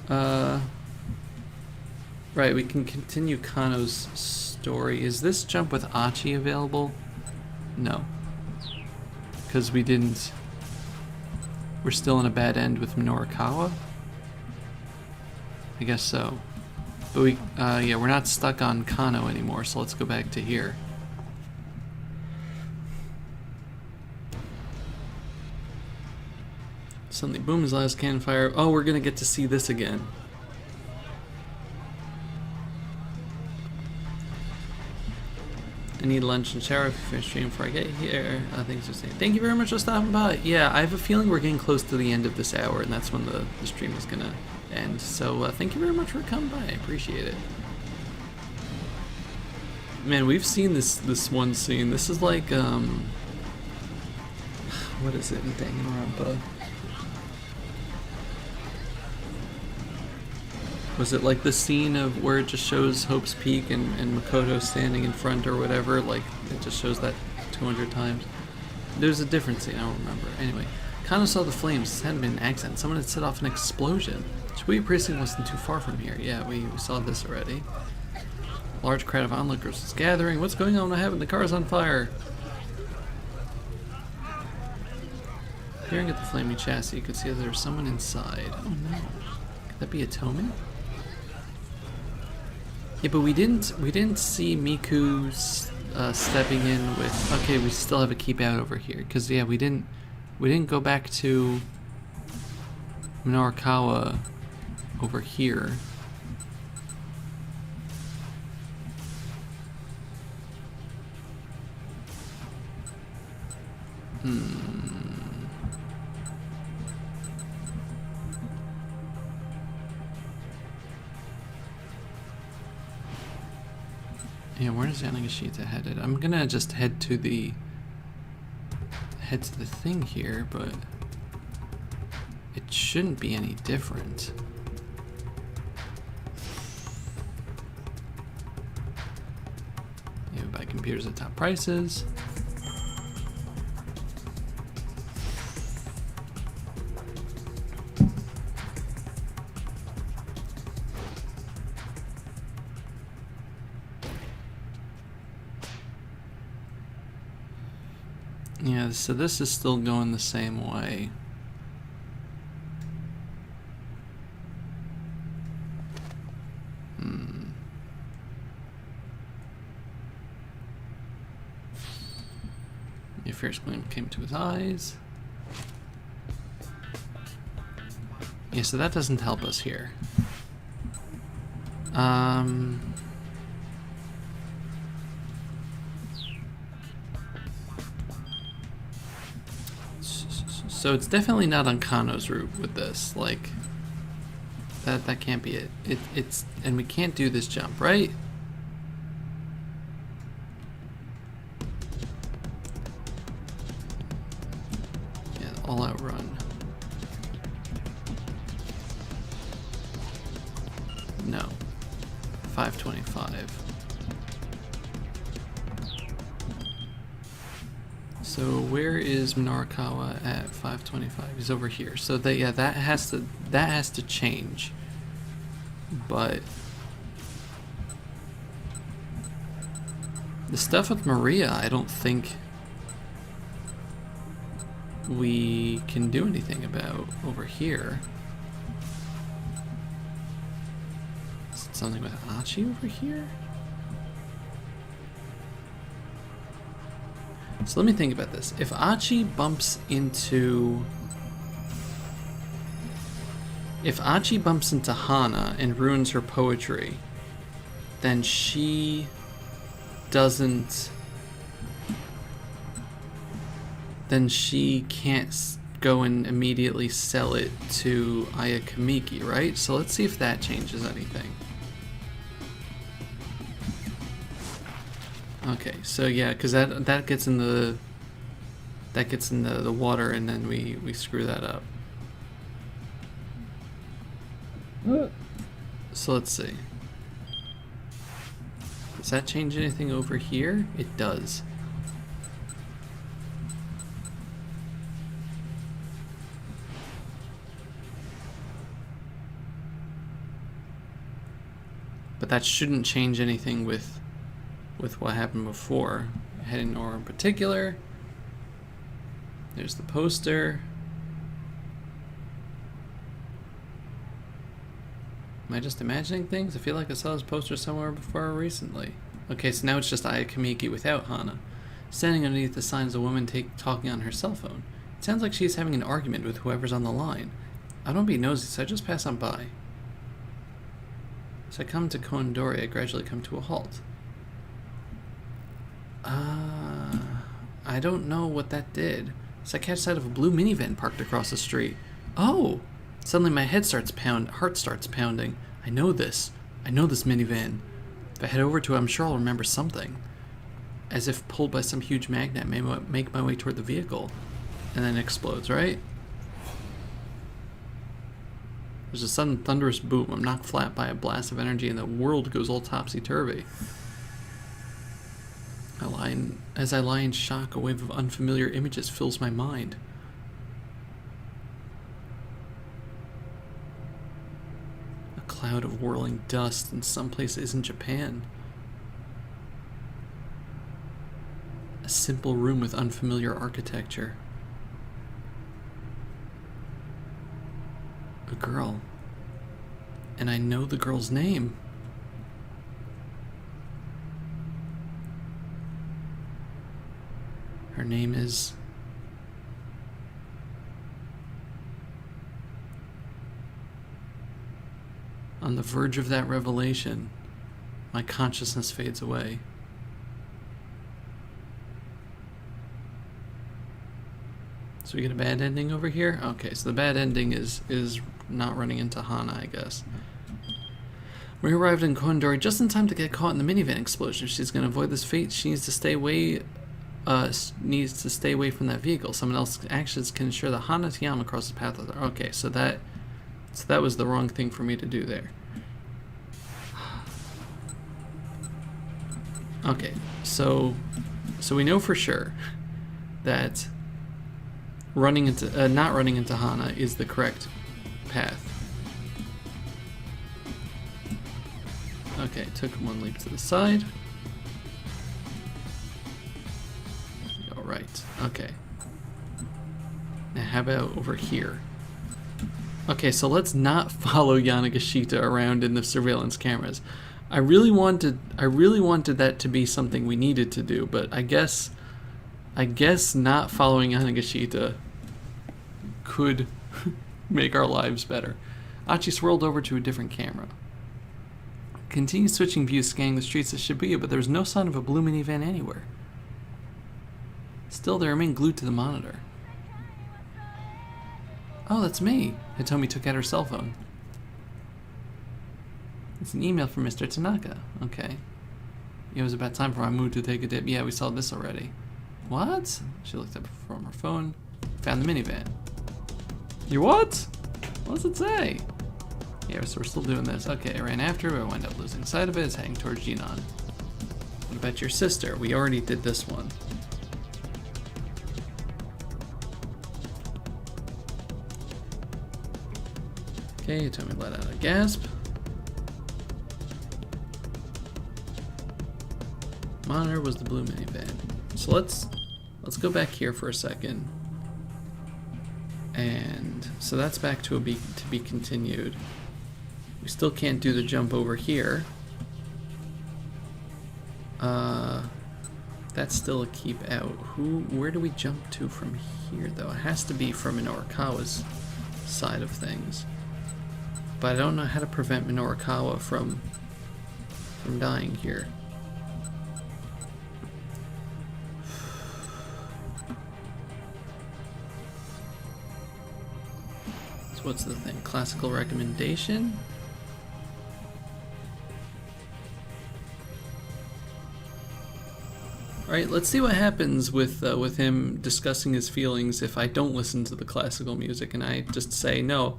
Uh, right, we can continue Kano's story. Is this jump with Achi available? No. Because we didn't... We're still in a bad end with Minorikawa? I guess so. But we, yeah, we're not stuck on Kano anymore, so let's go back to here. Suddenly, boom, his last cannon fire. Oh, we're gonna get to see this again. I need lunch and shower if you finish stream before I get here. Thanks for saying. Thank you very much for stopping by. Yeah, I have a feeling we're getting close to the end of this hour, and that's when the stream is gonna end. So thank you very much for coming by. I appreciate it. Man, we've seen this one scene. This is like what is it in Danganronpa? Was it like the scene of where it just shows Hope's Peak and Makoto standing in front or whatever? Like, it just shows that 200 times. There's a different scene, I don't remember. Anyway, Kano saw the flames. This hadn't been an accident. Someone had set off an explosion. Shibuya Precinct wasn't too far from here. Yeah, we saw this already. A large crowd of onlookers is gathering. What's going on? What happened? The car's on fire. Peering at the flaming chassis, you could see that there was someone inside. Oh no. Could that be a Tomy? Yeah, but we didn't see Miku stepping in with. Okay, we still have a keep out over here because yeah, we didn't go back to Minorikawa over here. Yeah, where is Yanagashita headed? I'm gonna just head to the thing here, but it shouldn't be any different. Yeah, we buy computers at top prices. Yeah, so this is still going the same way. A fierce gleam came to his eyes. Yeah, so that doesn't help us here. So it's definitely not on Kano's route with this. Like, that can't be it. It's and we can't do this jump, right? Yeah, all out run. No. 525. So where is Minorikawa at 525? He's over here. So that, yeah, that has to change. But the stuff with Maria, I don't think we can do anything about over here. Is it something with Achi over here? So let me think about this. If Achi bumps into Hana and ruins her poetry, then she doesn't. Then she can't go and immediately sell it to Ayakamiki, right? So let's see if that changes anything. Okay, so yeah, because that gets in the water, and then we screw that up. So let's see. Does that change anything over here? It does. But that shouldn't change anything with what happened before. Heading nowhere in particular. There's the poster. Am I just imagining things? I feel like I saw this poster somewhere before recently. Okay, so now it's just Aya Kamiki without Hana. Standing underneath the sign is a woman talking on her cell phone. It sounds like she's having an argument with whoever's on the line. I don't be nosy, so I just pass on by. So I come to Kondori, I gradually come to a halt. I don't know what that did. So I catch sight of a blue minivan parked across the street. Oh! Suddenly my heart starts pounding. I know this minivan. If I head over to it, I'm sure I'll remember something. As if pulled by some huge magnet, I may make my way toward the vehicle. And then it explodes, right? There's a sudden thunderous boom. I'm knocked flat by a blast of energy and the world goes all topsy-turvy. As I lie in shock, a wave of unfamiliar images fills my mind. A cloud of whirling dust in some place isn't Japan. A simple room with unfamiliar architecture. A girl. And I know the girl's name. Her name is... On the verge of that revelation, my consciousness fades away. So we get a bad ending over here? Okay, so the bad ending is not running into Hana, I guess. We arrived in Kondori just in time to get caught in the minivan explosion. If she's going to avoid this fate, she needs to stay away from that vehicle. Someone else's actions can ensure that Hana Tiyama crosses the path with her. Okay, so that was the wrong thing for me to do there. Okay, so we know for sure that not running into Hana is the correct path. Okay, took one leap to the side. Alright, okay. Now how about over here? Okay, so let's not follow Yanagashita around in the surveillance cameras. I really wanted that to be something we needed to do, but I guess not following Yanagashita could make our lives better. Achi swirled over to a different camera. Continued switching views, scanning the streets of Shibuya, but there was no sign of a blue minivan anywhere. Still, they remained glued to the monitor. Oh, that's me. Hitomi took out her cell phone. It's an email from Mr. Tanaka. Okay. It was about time for my mood to take a dip. Yeah, we saw this already. What? She looked up from her phone. Found the minivan. You what? What does it say? Yeah, so we're still doing this. Okay, I ran after it, I wound up losing sight of it. It's heading towards Jinan. What about your sister? We already did this one. Okay, you told me to let out a gasp. Monitor was the blue minivan. So let's go back here for a second. And so that's back to be continued. We still can't do the jump over here. That's still a keep out. Where do we jump to from here though? It has to be from Minorikawa's side of things. But I don't know how to prevent Minorikawa from dying here. So what's the thing? Classical recommendation? Alright, let's see what happens with him discussing his feelings if I don't listen to the classical music and I just say, no,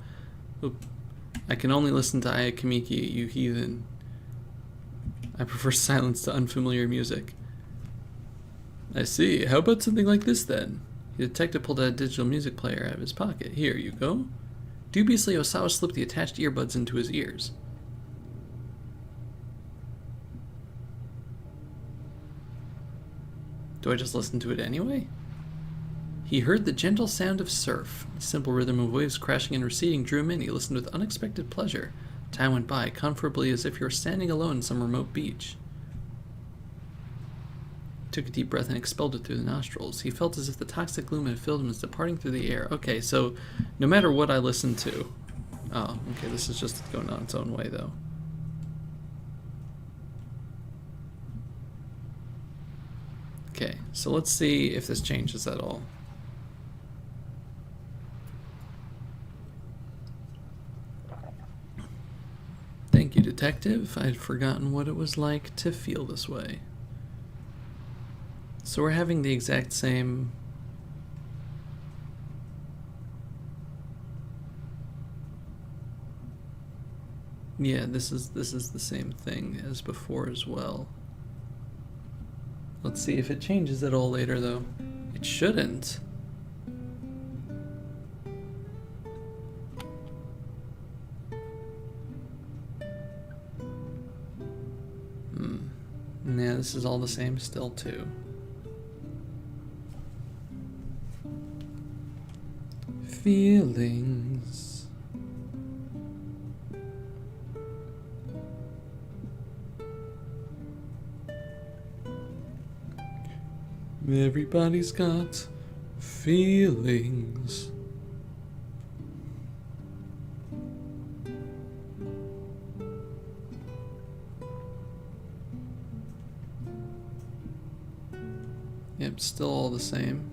I can only listen to Aya Kamiki, you heathen. I prefer silence to unfamiliar music. I see. How about something like this then? The detective pulled out a digital music player out of his pocket. Here you go. Dubiously, Osawa slipped the attached earbuds into his ears. Do I just listen to it anyway? He heard the gentle sound of surf. The simple rhythm of waves crashing and receding drew him in. He listened with unexpected pleasure. Time went by, comfortably as if you were standing alone on some remote beach. He took a deep breath and expelled it through the nostrils. He felt as if the toxic gloom had filled him and was departing through the air. Okay, so no matter what I listen to... Oh, okay, this is just going on its own way, though. Okay, so let's see if this changes at all. Thank you, Detective. I'd forgotten what it was like to feel this way. So we're having the exact same... Yeah, this is the same thing as before as well. Let's see if it changes at all later, though. It shouldn't. Yeah, this is all the same still, too. Feelings. Everybody's got feelings. Yep, still all the same.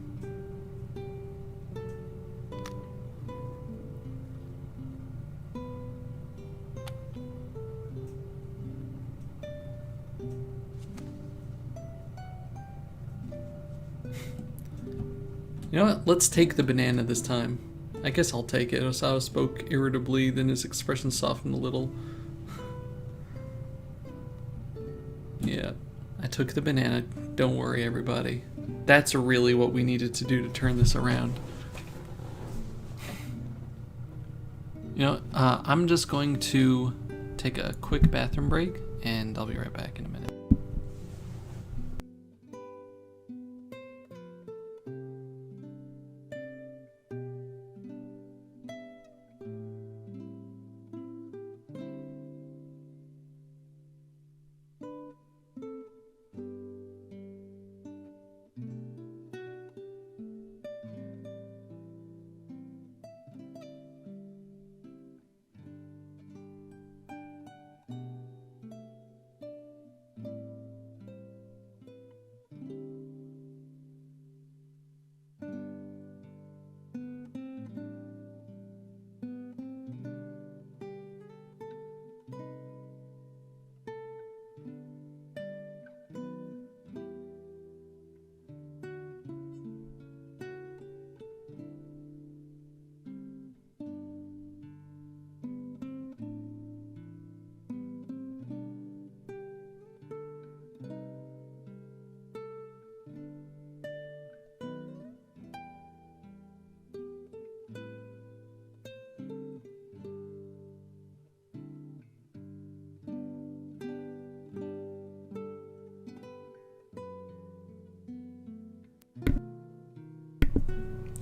You know what? Let's take the banana this time. I guess I'll take it. Osawa spoke irritably, then his expression softened a little. Yeah, I took the banana. Don't worry, everybody. That's really what we needed to do to turn this around. You know, I'm just going to take a quick bathroom break, and I'll be right back in a minute.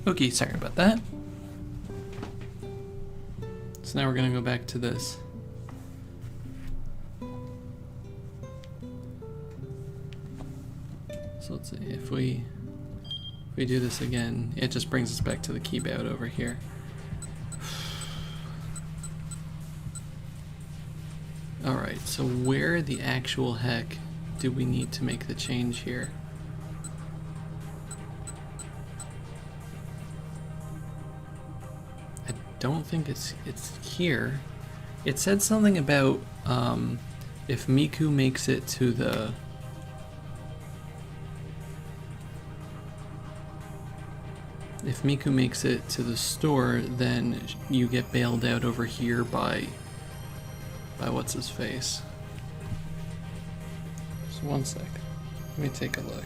Okay, sorry about that. So now we're gonna go back to this. So let's see, if we do this again, it just brings us back to the keyboard over here. Alright, so where the actual heck do we need to make the change here? Don't think it's here. It said something about if Miku makes it to the store, then you get bailed out over here by what's his face. Just one sec. Let me take a look.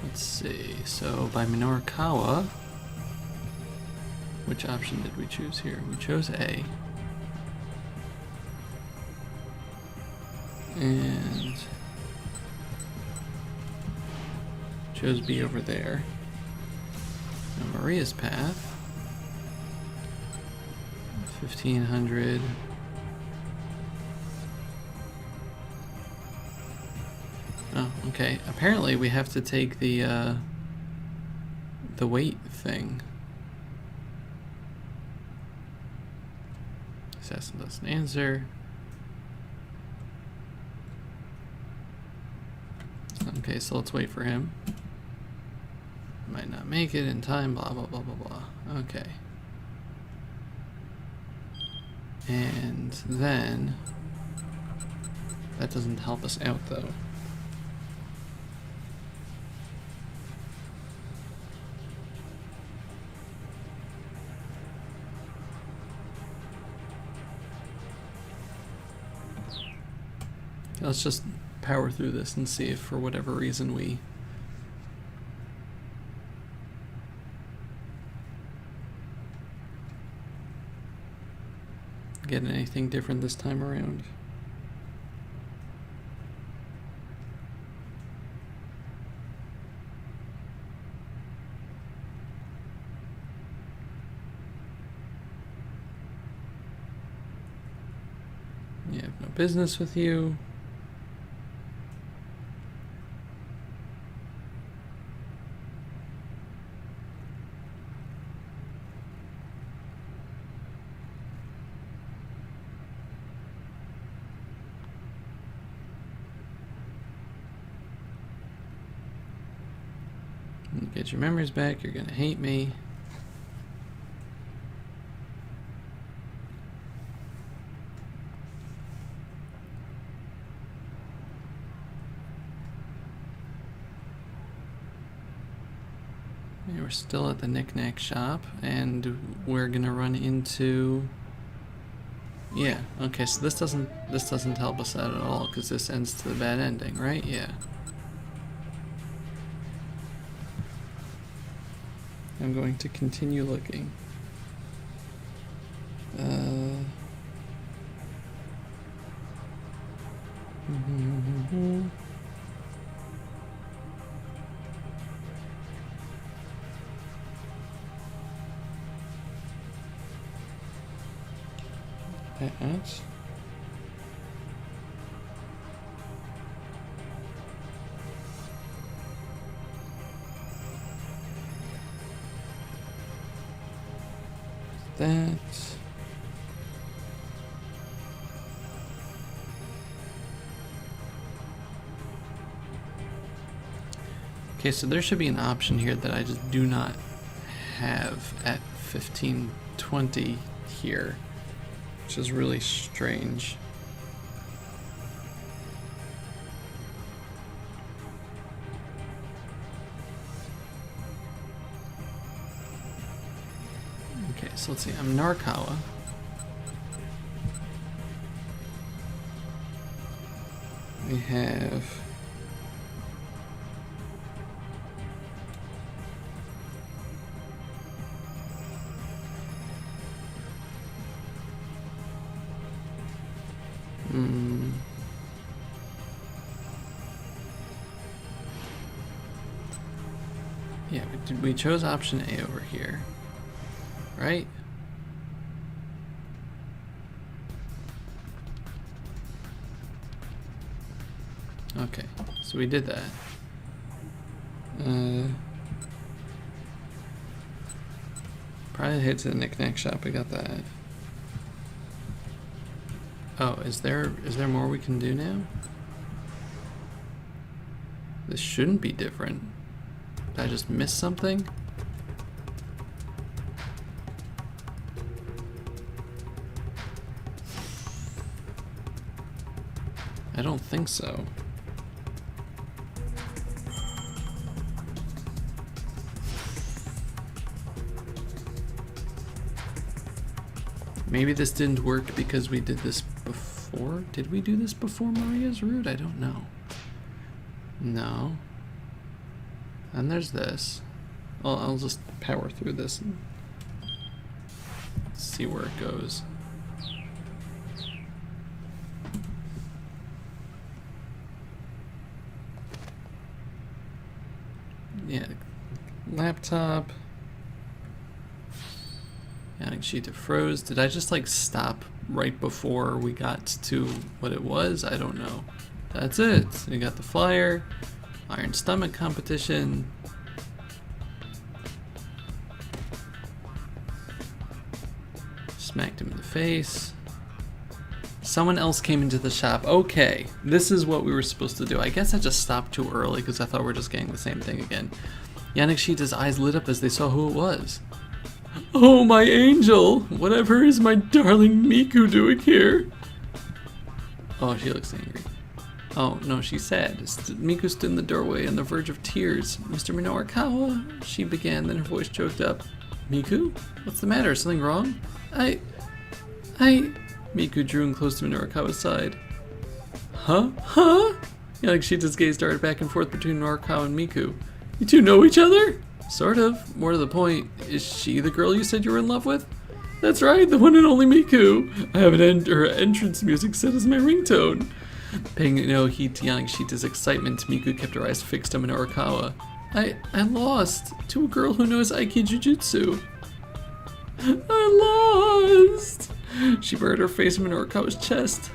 Let's see. So by Minorikawa, which option did we choose here? We chose A. And chose B over there. Now Maria's path. 1500. Oh, okay. Apparently we have to take the weight thing. Assassin doesn't answer. Okay, so let's wait for him. Might not make it in time, blah, blah, blah, blah, blah. Okay. And then... that doesn't help us out, though. Let's just power through this and see if for whatever reason we get anything different this time around. Yeah, I have no business with you. Get your memories back, you're gonna hate me. We're still at the knick-knack shop, and we're gonna run into... yeah, okay, so this doesn't help us out at all, because this ends to the bad ending, right? Yeah. I'm going to continue looking. That. That. Okay, so there should be an option here that I just do not have at 1520 here, which is really strange. Okay, so let's see, I'm Minorikawa. We have... yeah, we chose option A over here, right? Okay, so we did that. Probably head to the knick-knack shop, we got that. Oh, is there more we can do now? This shouldn't be different. Did I just miss something? I don't think so. Maybe this didn't work because we did this before? Did we do this before Maria's route? I don't know. No. And there's this. I'll just power through this and see where it goes. Yeah, laptop. Adding sheet to froze. Did I just like stop right before we got to what it was? I don't know. That's it. We got the flyer, iron stomach competition. Smacked him in the face. Someone else came into the shop. Okay, this is what we were supposed to do. I guess I just stopped too early because I thought we were just getting the same thing again. Yannickshita's eyes lit up as they saw who it was. Oh, my angel! Whatever is my darling Miku doing here? Oh, she looks angry. Oh, no, she's sad. Miku stood in the doorway on the verge of tears. Mr. Minorikawa, she began, then her voice choked up. Miku? What's the matter? Something wrong? Miku drew in close to Minorikawa's side. Huh? Yannickshita's gaze darted back and forth between Minorikawa and Miku. You two know each other? Sort of. More to the point, is she the girl you said you were in love with? That's right, the one and only Miku. I have her entrance music set as my ringtone. Paying no heed to Yannickshita's excitement, Miku kept her eyes fixed on Minorikawa. I lost to a girl who knows Aiki Jujutsu. I lost. She buried her face in Minorikawa's chest.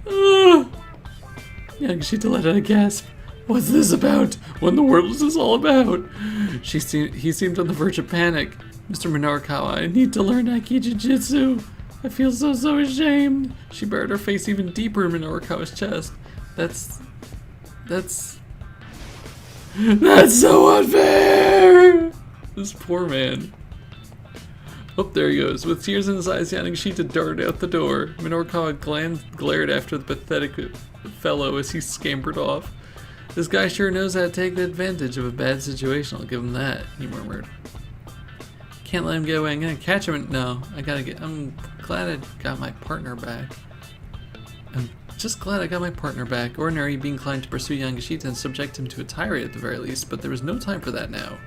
Yannickshita let out a gasp. What's this about? What in the world is this all about? He seemed on the verge of panic. Mr. Minorikawa, I need to learn Aiki Jujutsu. I feel so ashamed. She buried her face even deeper in Minorikawa's chest. That's so unfair! This poor man. Oh, there he goes. With tears in his eyes, Yannickshita darted out the door. Minorikawa glared after the pathetic fellow as he scampered off. This guy sure knows how to take advantage of a bad situation, I'll give him that, he murmured. Can't let him get away, I'm gonna catch him. No, I'm glad I got my partner back. I'm just glad I got my partner back. Ordinary, he'd be inclined to pursue Yannickshita and subject him to a tirade at the very least, but there was no time for that now.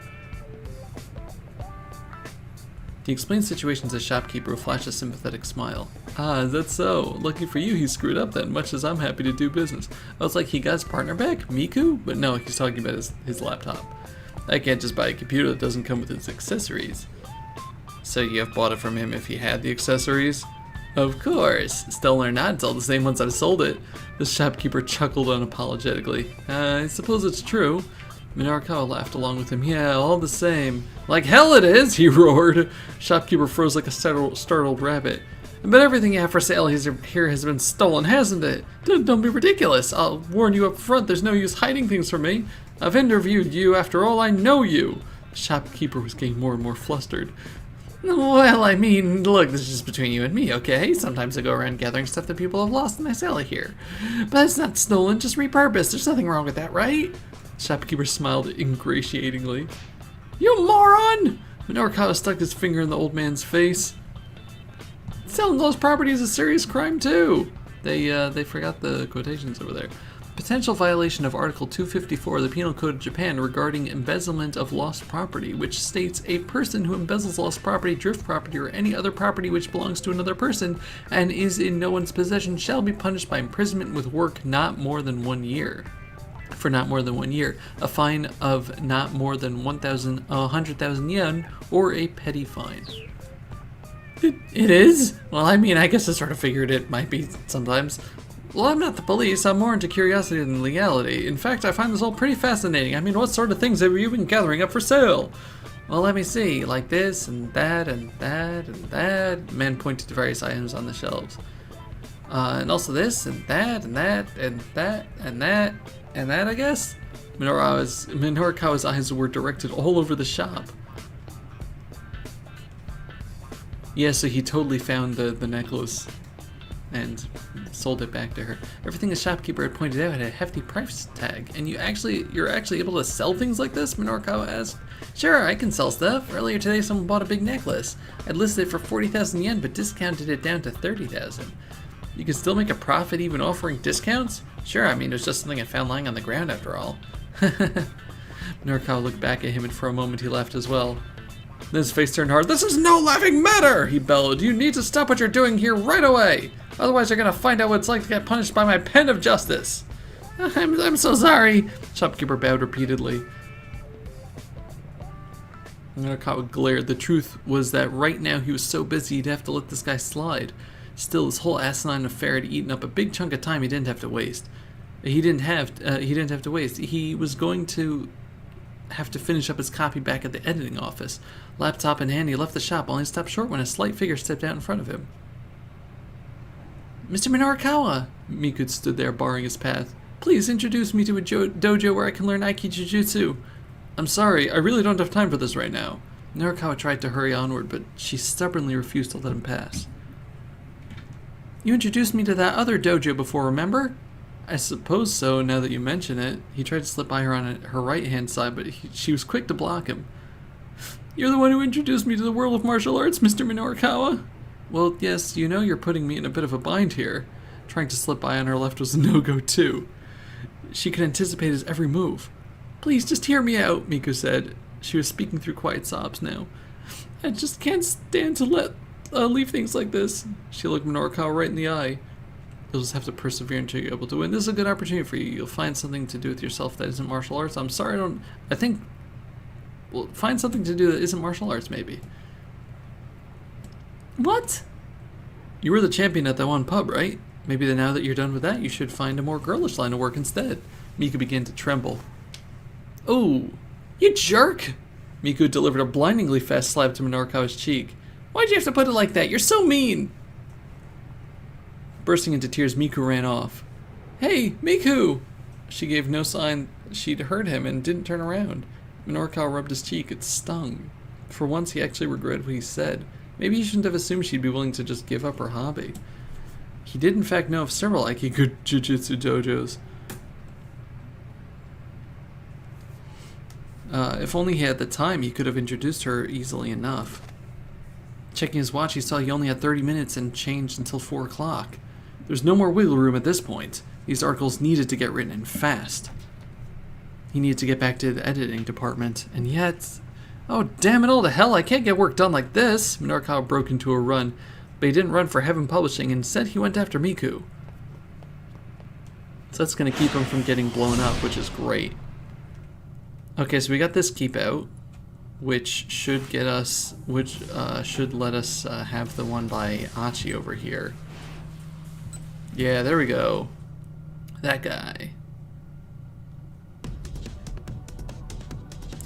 He explained situations to the shopkeeper who flashed a sympathetic smile. Ah, is that so? Lucky for you he screwed up then, much as I'm happy to do business. I was like, he got his partner back? Miku? But no, he's talking about his laptop. I can't just buy a computer that doesn't come with its accessories. So you have bought it from him if he had the accessories? Of course. Stolen or not, it's all the same once I've sold it. The shopkeeper chuckled unapologetically. I suppose it's true. Minorikawa laughed along with him. Yeah, all the same. Like hell it is, he roared. Shopkeeper froze like a startled rabbit. But everything you have for sale here has been stolen, hasn't it? Don't be ridiculous. I'll warn you up front, there's no use hiding things from me. I've interviewed you, after all, I know you. The shopkeeper was getting more and more flustered. Well, I mean, look, this is just between you and me, okay? Sometimes I go around gathering stuff that people have lost and I sell it here. But it's not stolen, just repurposed. There's nothing wrong with that, right? The shopkeeper smiled ingratiatingly. You moron! Minorikawa stuck his finger in the old man's face. Selling lost property is a serious crime, too. They forgot the quotations over there. Potential violation of Article 254 of the Penal Code of Japan regarding embezzlement of lost property, which states a person who embezzles lost property, drift property, or any other property which belongs to another person and is in no one's possession shall be punished by imprisonment with work not more than 1 year. For not more than 1 year, a fine of not more than 100,000 yen, or a petty fine. It is? Well, I mean, I guess I sort of figured it might be sometimes. Well, I'm not the police. I'm more into curiosity than legality. In fact, I find this all pretty fascinating. I mean, what sort of things have you been gathering up for sale? Well, let me see. Like this, and that, and that, and that. The man pointed to various items on the shelves. And also this, and that, and that, and that, and that, and that, I guess? Minorikawa's eyes were directed all over the shop. Yeah, so he totally found the necklace and sold it back to her. Everything the shopkeeper had pointed out had a hefty price tag. And you're actually able to sell things like this? Minorikawa asked. Sure, I can sell stuff. Earlier today, someone bought a big necklace. I'd listed it for 40,000 yen, but discounted it down to 30,000. You can still make a profit even offering discounts? Sure, I mean, it was just something I found lying on the ground after all. Minorikawa looked back at him, and for a moment he laughed as well. Then his face turned hard. This is no laughing matter, he bellowed. You need to stop what you're doing here right away. Otherwise you're gonna find out what it's like to get punished by my pen of justice. I'm so sorry. Shopkeeper bowed repeatedly. Minorikawa glared. The truth was that right now he was so busy he'd have to let this guy slide. Still, this whole asinine affair had eaten up a big chunk of time he didn't have to waste. He didn't have to waste. He was going to have to finish up his copy back at the editing office. Laptop in hand, he left the shop, only stopped short when a slight figure stepped out in front of him. Mr. Minorikawa! Miku stood there, barring his path. Please introduce me to a dojo where I can learn Aiki Jujutsu. I'm sorry, I really don't have time for this right now. Minorikawa tried to hurry onward, but she stubbornly refused to let him pass. You introduced me to that other dojo before, remember? I suppose so, now that you mention it. He tried to slip by her on her right-hand side, but she was quick to block him. You're the one who introduced me to the world of martial arts, Mr. Minorikawa. Well, yes, you know you're putting me in a bit of a bind here. Trying to slip by on her left was a no-go, too. She could anticipate his every move. Please, just hear me out, Miku said. She was speaking through quiet sobs now. I just can't stand to leave things like this. She looked Minorikawa right in the eye. You'll just have to persevere until you're able to win. This is a good opportunity for you. You'll find something to do with yourself that isn't martial arts. I'm sorry, well, find something to do that isn't martial arts, maybe. What? You were the champion at that one pub, right? Maybe now that you're done with that, you should find a more girlish line of work instead. Miku began to tremble. Oh, you jerk! Miku delivered a blindingly fast slap to Minorikawa's cheek. Why'd you have to put it like that? You're so mean! Bursting into tears, Miku ran off. Hey, Miku! She gave no sign she'd heard him and didn't turn around. Minorikawa rubbed his cheek. It stung. For once, he actually regretted what he said. Maybe he shouldn't have assumed she'd be willing to just give up her hobby. He did in fact know of several Aikido Jujutsu dojos. If only he had the time, he could have introduced her easily enough. Checking his watch, he saw he only had 30 minutes and changed until 4 o'clock. There's no more wiggle room at this point. These articles needed to get written and fast. He needed to get back to the editing department, and yet... Oh, damn it all to hell, I can't get work done like this! Minorikawa broke into a run, but he didn't run for Heaven Publishing. Instead, he went after Miku. So that's going to keep him from getting blown up, which is great. Okay, so we got this keep out, which should get us, should let us have the one by Achi over here. Yeah, there we go. That guy.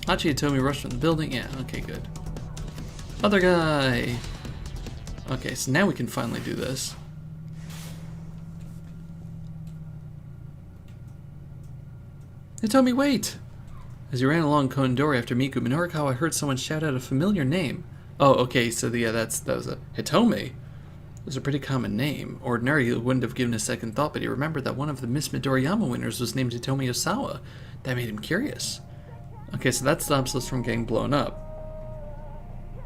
Achi had told me rushed from the building. Yeah, okay, good. Other guy. Okay, so now we can finally do this. They told me wait. As he ran along Kondori after Miku, Minorikawa heard someone shout out a familiar name. Oh, okay, so that was a Hitome. It was a pretty common name. Ordinarily, he wouldn't have given a second thought, but he remembered that one of the Miss Midoriyama winners was named Hitome Osawa. That made him curious. Okay, so that stops us from getting blown up.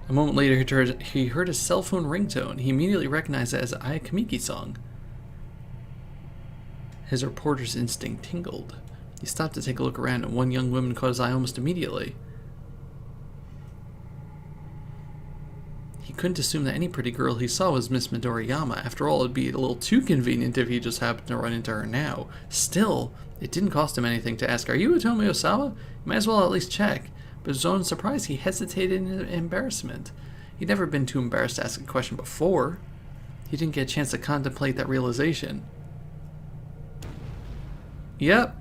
A moment later, he heard a cell phone ringtone. He immediately recognized it as an Ayakamiki song. His reporter's instinct tingled. He stopped to take a look around, and one young woman caught his eye almost immediately. He couldn't assume that any pretty girl he saw was Miss Midoriyama. After all, it'd be a little too convenient if he just happened to run into her now. Still, it didn't cost him anything to ask, "Are you Hitome Osawa?" He might as well at least check. But to his own surprise, he hesitated in embarrassment. He'd never been too embarrassed to ask a question before. He didn't get a chance to contemplate that realization. Yep.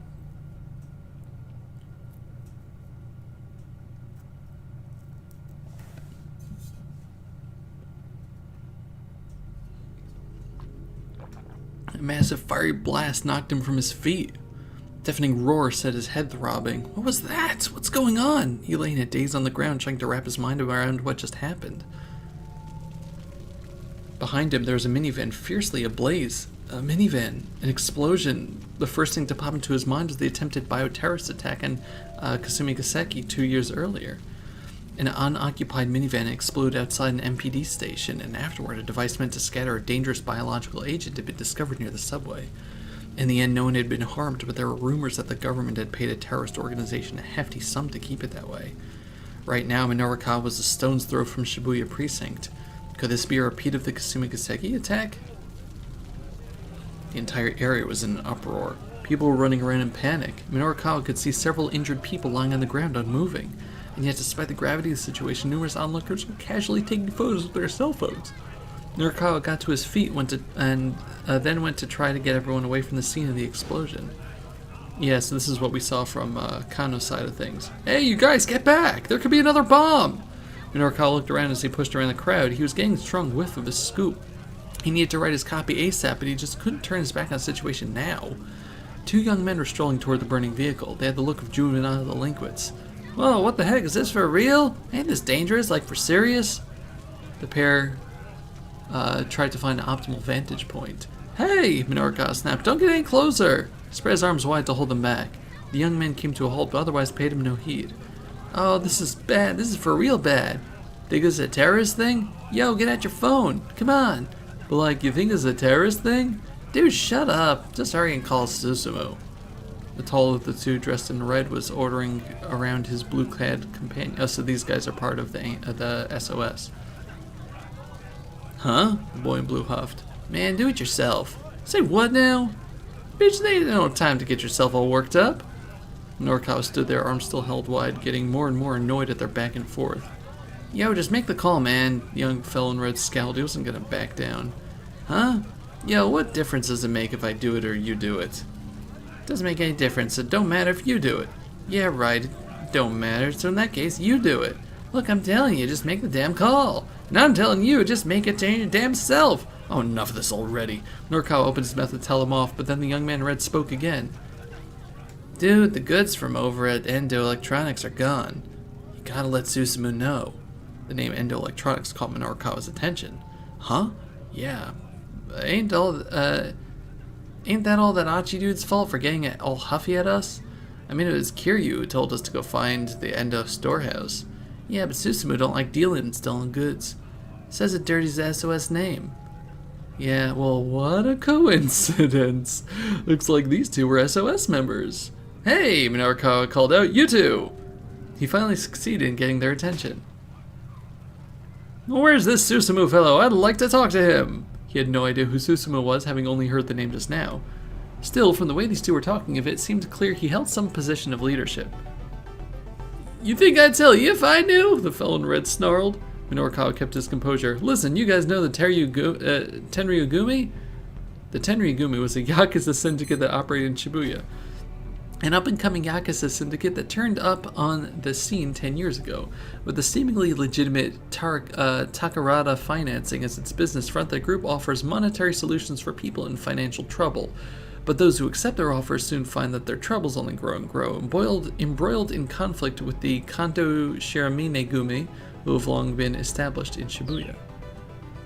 A massive fiery blast knocked him from his feet. A deafening roar set his head throbbing. What was that? What's going on? He lay in a daze on the ground, trying to wrap his mind around what just happened. Behind him, there was a minivan fiercely ablaze. A minivan. An explosion. The first thing to pop into his mind was the attempted bioterrorist attack on Kasumi Gaseki 2 years earlier. An unoccupied minivan exploded outside an MPD station, and afterward a device meant to scatter a dangerous biological agent had been discovered near the subway. In the end, no one had been harmed, but there were rumors that the government had paid a terrorist organization a hefty sum to keep it that way. Right now, Minorikawa was a stone's throw from Shibuya precinct. Could this be a repeat of the Kasumigaseki attack? The entire area was in an uproar. People were running around in panic. Minorikawa could see several injured people lying on the ground unmoving. And yet, despite the gravity of the situation, numerous onlookers were casually taking photos with their cell phones. Minorikawa got to his feet then went to try to get everyone away from the scene of the explosion. Yeah, so this is what we saw from Kano's side of things. Hey, you guys, get back! There could be another bomb! Minorikawa looked around as he pushed around the crowd. He was getting a strong whiff of his scoop. He needed to write his copy ASAP, but he just couldn't turn his back on the situation now. Two young men were strolling toward the burning vehicle. They had the look of juvenile delinquents. Whoa, what the heck? Is this for real? Ain't this dangerous? Like, for serious? The pair tried to find an optimal vantage point. Hey, Minorikawa snapped. Don't get any closer. He spread his arms wide to hold them back. The young men came to a halt, but otherwise paid him no heed. Oh, this is bad. This is for real bad. Think this is a terrorist thing? Yo, get out your phone. Come on. But like, you think this is a terrorist thing? Dude, shut up. Just hurry and call Susumu. The taller of the two, dressed in red, was ordering around his blue-clad companion. Oh, so these guys are part of the SOS. Huh? The boy in blue huffed. Man, do it yourself. Say what now? Bitch, they didn't have time to get yourself all worked up. Minorikawa stood there, arms still held wide, getting more and more annoyed at their back and forth. Yo, just make the call, man. The young fellow in red scowled. He wasn't gonna back down. Huh? Yo, what difference does it make if I do it or you do it? Doesn't make any difference. It don't matter if you do it. Yeah, right. It don't matter. So in that case, you do it. Look, I'm telling you, just make the damn call. And I'm telling you, just make it to your damn self. Oh, enough of this already. Minorikawa opened his mouth to tell him off, but then the young man in red spoke again. Dude, the goods from over at Endo Electronics are gone. You gotta let Susumu know. The name Endo Electronics caught Minorikawa's attention. Huh? Yeah. Ain't that all that Achi dude's fault for getting all huffy at us? I mean, it was Kiryu who told us to go find the Endo storehouse. Yeah, but Susumu don't like dealing in stolen goods. Says it dirties the SOS name. Yeah, well, what a coincidence. Looks like these two were SOS members. Hey, Minorikawa called out, you two! He finally succeeded in getting their attention. Where's this Susumu fellow? I'd like to talk to him. He had no idea who Susumu was, having only heard the name just now. Still, from the way these two were talking of it seemed clear he held some position of leadership. You think I'd tell you if I knew? The fellow in red snarled. Minorikawa kept his composure. Listen, you guys know the Tenryugumi? The Tenryugumi was a Yakuza syndicate that operated in Shibuya. An up-and-coming Yakuza syndicate that turned up on the scene 10 years ago. With the seemingly legitimate Takarada financing as its business front, the group offers monetary solutions for people in financial trouble. But those who accept their offers soon find that their troubles only grow and grow, embroiled in conflict with the Kanto Shiraminegumi, who have long been established in Shibuya.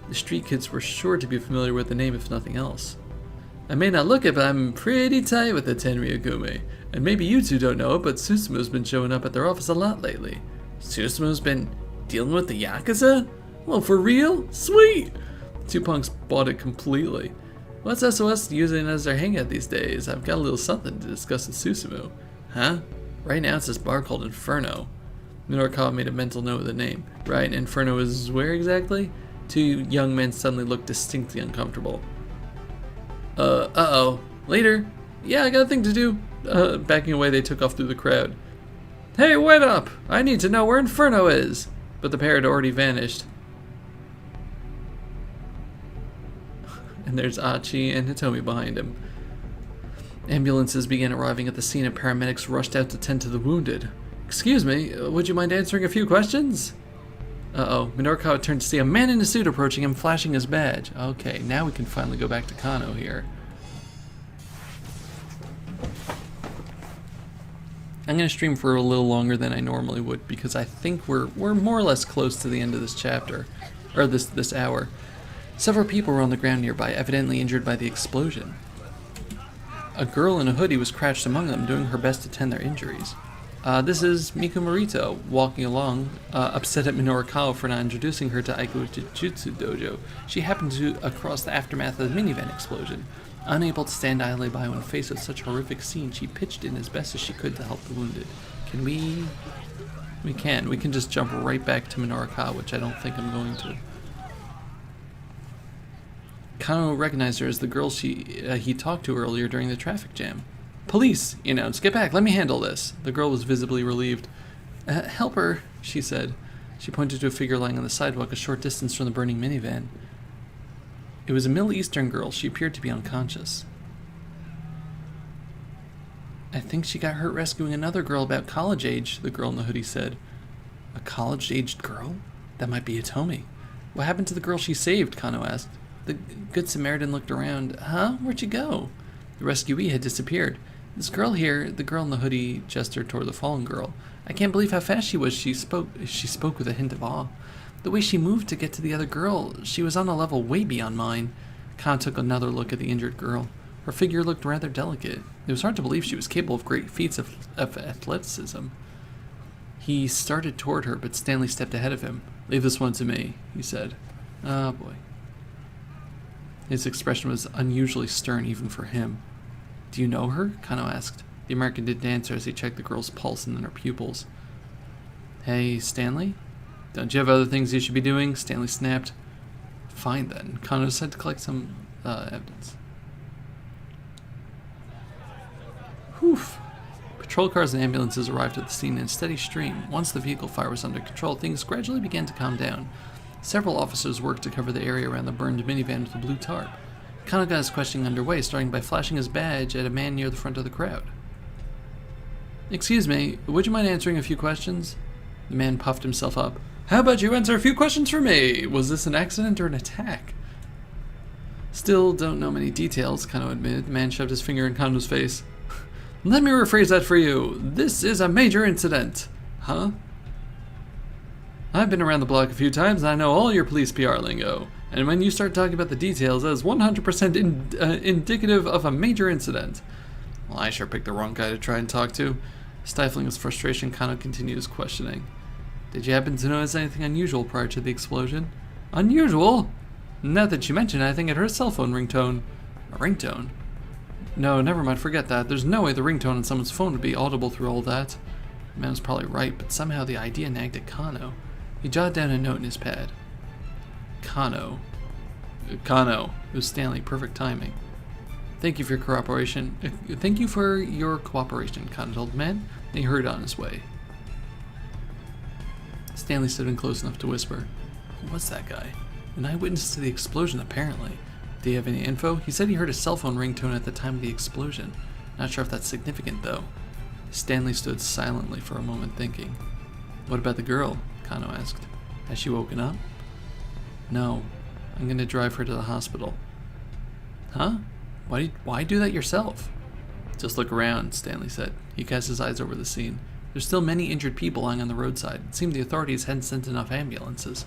The street kids were sure to be familiar with the name if nothing else. I may not look it, but I'm pretty tight with the Tenryugumi. And maybe you two don't know it, but Susumu's been showing up at their office a lot lately. Susumu's been dealing with the Yakuza? Well, for real? Sweet! The two punks bought it completely. What's SOS using as their hangout these days? I've got a little something to discuss with Susumu. Huh? Right now it's this bar called Inferno. Minorikawa made a mental note of the name. Right, Inferno is where exactly? Two young men suddenly looked distinctly uncomfortable. Uh-oh. Later. Yeah, I got a thing to do. Backing away, they took off through the crowd. Hey, wait up! I need to know where Inferno is! But the pair had already vanished. And there's Achi and Hitomi behind him. Ambulances began arriving at the scene and paramedics rushed out to tend to the wounded. Excuse me, would you mind answering a few questions? Uh-oh, Minorikawa turned to see a man in a suit approaching him, flashing his badge. Okay, now we can finally go back to Kano here. I'm going to stream for a little longer than I normally would because I think we're more or less close to the end of this chapter, or this hour. Several people were on the ground nearby, evidently injured by the explosion. A girl in a hoodie was crouched among them, doing her best to tend their injuries. This is Miku Morita walking along, upset at Minorikawa for not introducing her to Aiko Jujutsu Dojo. She happened to across the aftermath of the minivan explosion. Unable to stand idly by when faced with such a horrific scene, she pitched in as best as she could to help the wounded. Can we... We can. We can just jump right back to Minorikawa, which I don't think I'm going to. Kano recognized her as the girl he talked to earlier during the traffic jam. "Police!" he announced. "Get back, let me handle this." The girl was visibly relieved. Help her," she said. She pointed to a figure lying on the sidewalk a short distance from the burning minivan. It was a Middle Eastern girl. She appeared to be unconscious. "I think she got hurt rescuing another girl about college age," the girl in the hoodie said. "A college-aged girl? That might be Hitomi. What happened to the girl she saved?" Kano asked. The Good Samaritan looked around. "Huh? Where'd she go?" The rescuee had disappeared. "This girl here," the girl in the hoodie gestured toward the fallen girl. "I can't believe how fast she was." She spoke with a hint of awe. "The way she moved to get to the other girl, she was on a level way beyond mine." Khan took another look at the injured girl. Her figure looked rather delicate. It was hard to believe she was capable of great feats of athleticism. He started toward her, but Stanley stepped ahead of him. "Leave this one to me," he said. "Oh boy." His expression was unusually stern even for him. "Do you know her?" Kano asked. The American didn't answer as he checked the girl's pulse and then her pupils. "Hey, Stanley? Don't you have other things you should be doing?" Stanley snapped. "Fine then." Kano decided to collect some evidence. Whew. Patrol cars and ambulances arrived at the scene in a steady stream. Once the vehicle fire was under control, things gradually began to calm down. Several officers worked to cover the area around the burned minivan with a blue tarp. Kano got his questioning underway, starting by flashing his badge at a man near the front of the crowd. "Excuse me, would you mind answering a few questions?" The man puffed himself up. "How about you answer a few questions for me? Was this an accident or an attack?" "Still don't know many details," Kano admitted. The man shoved his finger in Kano's face. "Let me rephrase that for you. This is a major incident." "Huh?" "I've been around the block a few times and I know all your police PR lingo. And when you start talking about the details, that is 100% indicative of a major incident." "Well, I sure picked the wrong guy to try and talk to." Stifling his frustration, Kano continued his questioning. "Did you happen to notice anything unusual prior to the explosion?" "Unusual? Now that you mention it, I think it heard a cell phone ringtone." "A ringtone?" "No, never mind, forget that. There's no way the ringtone on someone's phone would be audible through all that." The man was probably right, but somehow the idea nagged at Kano. He jotted down a note in his pad. Kano. It was Stanley. Perfect timing. Thank you for your cooperation. Kano told the man. Then he hurried on his way. Stanley stood in close enough to whisper. "Who was that guy?" "An eyewitness to the explosion, apparently. Do you have any info?" "He said he heard a cell phone ringtone at the time of the explosion. Not sure if that's significant, though." Stanley stood silently for a moment, thinking. "What about the girl?" Kano asked. "Has she woken up?" "No. I'm going to drive her to the hospital." "Huh? Why do that yourself?" "Just look around," Stanley said. He cast his eyes over the scene. There's still many injured people lying on the roadside. It seemed the authorities hadn't sent enough ambulances.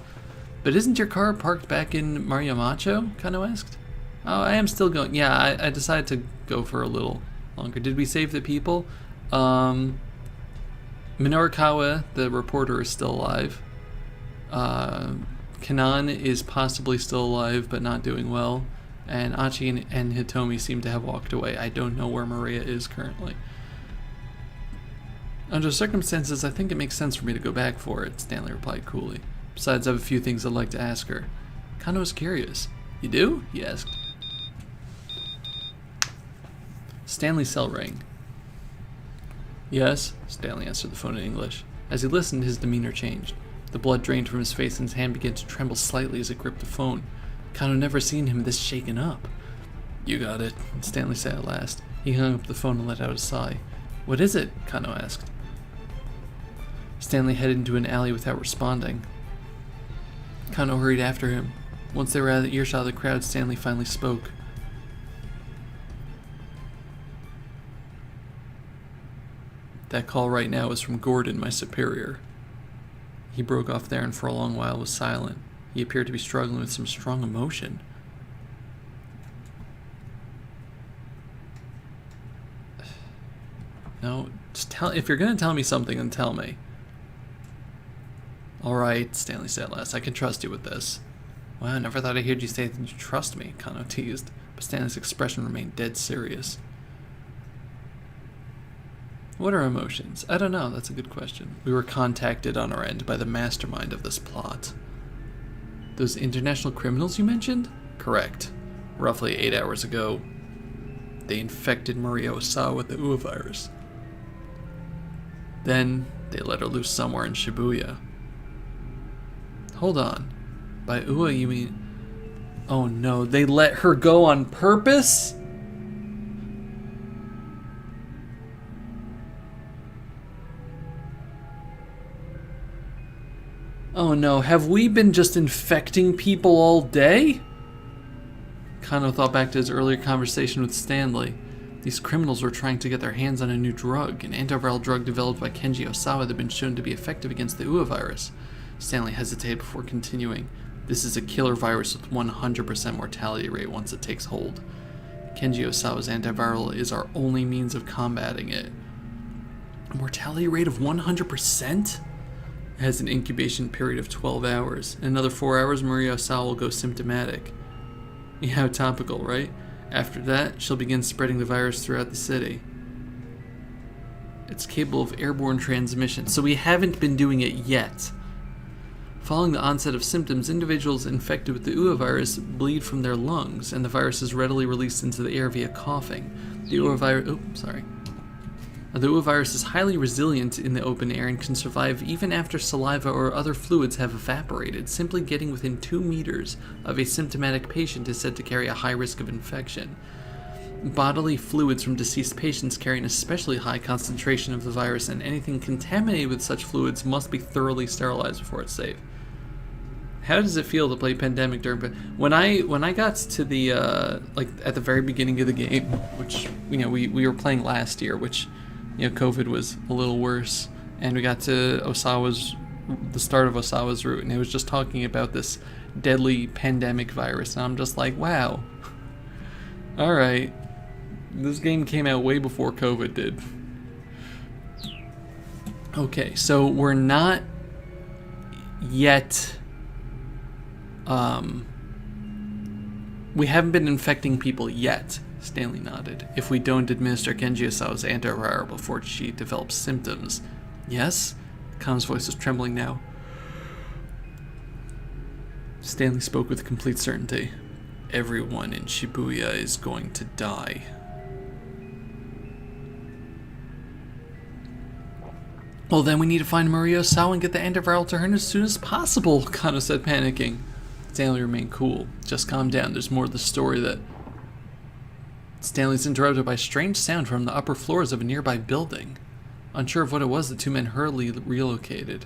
"But isn't your car parked back in Mariamacho?" Kano asked. "Oh, I am still going. Yeah, I decided to go for a little longer. Did we save the people?" Minorikawa, the reporter, is still alive. Kanan is possibly still alive, but not doing well. And Achi and Hitomi seem to have walked away. I don't know where Maria is currently. "Under circumstances, I think it makes sense for me to go back for it," Stanley replied coolly. "Besides, I have a few things I'd like to ask her." Kano was curious. "You do?" he asked. Stanley's cell rang. "Yes?" Stanley answered the phone in English. As he listened, his demeanor changed. The blood drained from his face and his hand began to tremble slightly as it gripped the phone. Kano had never seen him this shaken up. "You got it," Stanley said at last. He hung up the phone and let out a sigh. "What is it?" Kano asked. Stanley headed into an alley without responding. Kano hurried after him. Once they were out of earshot of the crowd, Stanley finally spoke. "That call right now is from Gordon, my superior." He broke off there and for a long while was silent. He appeared to be struggling with some strong emotion. No, just tell. If you're gonna tell me something, then tell me. All right, Stanley said at last. I can trust you with this. Wow, I never thought I'd hear you say that you trust me, Kano teased. But Stanley's expression remained dead serious. What are emotions? I don't know. That's a good question. We were contacted on our end by the mastermind of this plot. Those international criminals you mentioned? Correct. Roughly 8 hours ago, they infected Maria Osawa with the Ua virus. Then, they let her loose somewhere in Shibuya. Hold on. By Ua, you mean... Oh no, they let her go on purpose? Oh no, have we been just infecting people all day? Kano thought back to his earlier conversation with Stanley. These criminals were trying to get their hands on a new drug, an antiviral drug developed by Kenji Osawa that had been shown to be effective against the Ua virus. Stanley hesitated before continuing. This is a killer virus with 100% mortality rate once it takes hold. Kenji Osawa's antiviral is our only means of combating it. A mortality rate of 100%? It has an incubation period of 12 hours. In another 4 hours, Maria Osawa will go symptomatic. Yeah, how topical, right? After that, she'll begin spreading the virus throughout the city. It's capable of airborne transmission, so we haven't been doing it yet. Following the onset of symptoms, individuals infected with the Ua virus bleed from their lungs, and the virus is readily released into the air via coughing. The Ua virus is highly resilient in the open air and can survive even after saliva or other fluids have evaporated. Simply getting within 2 meters of a symptomatic patient is said to carry a high risk of infection. Bodily fluids from deceased patients carry an especially high concentration of the virus, and anything contaminated with such fluids must be thoroughly sterilized before it's safe. How does it feel to play Pandemic during... When I got to the, like, at the very beginning of the game, which, you know, we were playing last year, which, you know, COVID was a little worse, and we got to the start of Osawa's route, and it was just talking about this deadly pandemic virus, and I'm just like, wow. Alright. This game came out way before COVID did. Okay, so we're not yet... we haven't been infecting people yet, Stanley nodded. If we don't administer Kenji Osawa's antiviral before she develops symptoms. Yes? Khan's voice was trembling now. Stanley spoke with complete certainty. Everyone in Shibuya is going to die. Well, then we need to find Maria Osawa and get the antiviral to her as soon as possible, Kano said, panicking. Stanley remained cool. Just calm down. There's more to the story that... Stanley's interrupted by a strange sound from the upper floors of a nearby building. Unsure of what it was, the two men hurriedly relocated.